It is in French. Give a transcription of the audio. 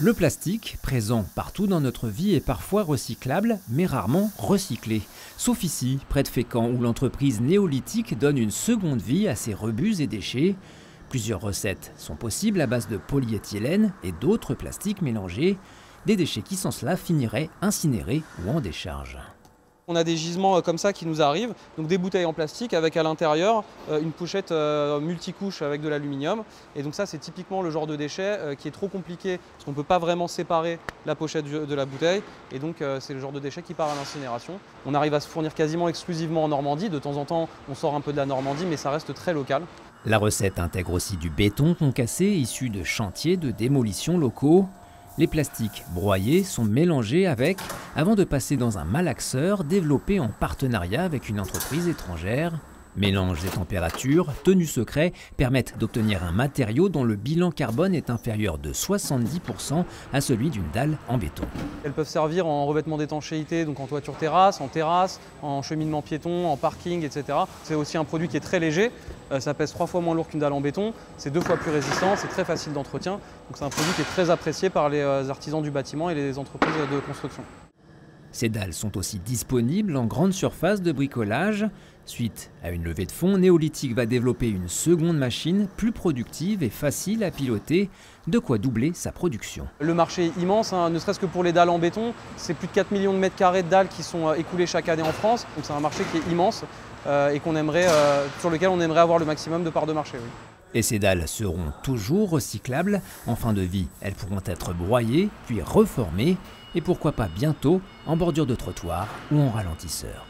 Le plastique, présent partout dans notre vie, est parfois recyclable, mais rarement recyclé. Sauf ici, près de Fécamp, où l'entreprise Néolithique donne une seconde vie à ses rebuts et déchets. Plusieurs recettes sont possibles à base de polyéthylène et d'autres plastiques mélangés. Des déchets qui, sans cela, finiraient incinérés ou en décharge. On a des gisements comme ça qui nous arrivent, donc des bouteilles en plastique avec à l'intérieur une pochette multicouche avec de l'aluminium. Et donc ça, c'est typiquement le genre de déchet qui est trop compliqué parce qu'on ne peut pas vraiment séparer la pochette de la bouteille. Et donc c'est le genre de déchet qui part à l'incinération. On arrive à se fournir quasiment exclusivement en Normandie. De temps en temps, on sort un peu de la Normandie, mais ça reste très local. La recette intègre aussi du béton concassé issu de chantiers de démolition locaux. Les plastiques broyés sont mélangés avec, avant de passer dans un malaxeur développé en partenariat avec une entreprise étrangère. Mélanges et températures, tenus secrets, permettent d'obtenir un matériau dont le bilan carbone est inférieur de 70% à celui d'une dalle en béton. Elles peuvent servir en revêtement d'étanchéité, donc en toiture-terrasse, en cheminement piéton, en parking, etc. C'est aussi un produit qui est très léger, ça pèse 3 fois moins lourd qu'une dalle en béton, c'est 2 fois plus résistant, c'est très facile d'entretien. Donc c'est un produit qui est très apprécié par les artisans du bâtiment et les entreprises de construction. Ces dalles sont aussi disponibles en grande surface de bricolage. Suite à une levée de fonds, Néolithique va développer une seconde machine plus productive et facile à piloter, de quoi doubler sa production. Le marché est immense, ne serait-ce que pour les dalles en béton. C'est plus de 4 millions de mètres carrés de dalles qui sont écoulés chaque année en France. Donc c'est un marché qui est immense et sur lequel on aimerait avoir le maximum de parts de marché. Oui. Et ces dalles seront toujours recyclables. En fin de vie, elles pourront être broyées, puis reformées, et pourquoi pas bientôt en bordure de trottoir ou en ralentisseur.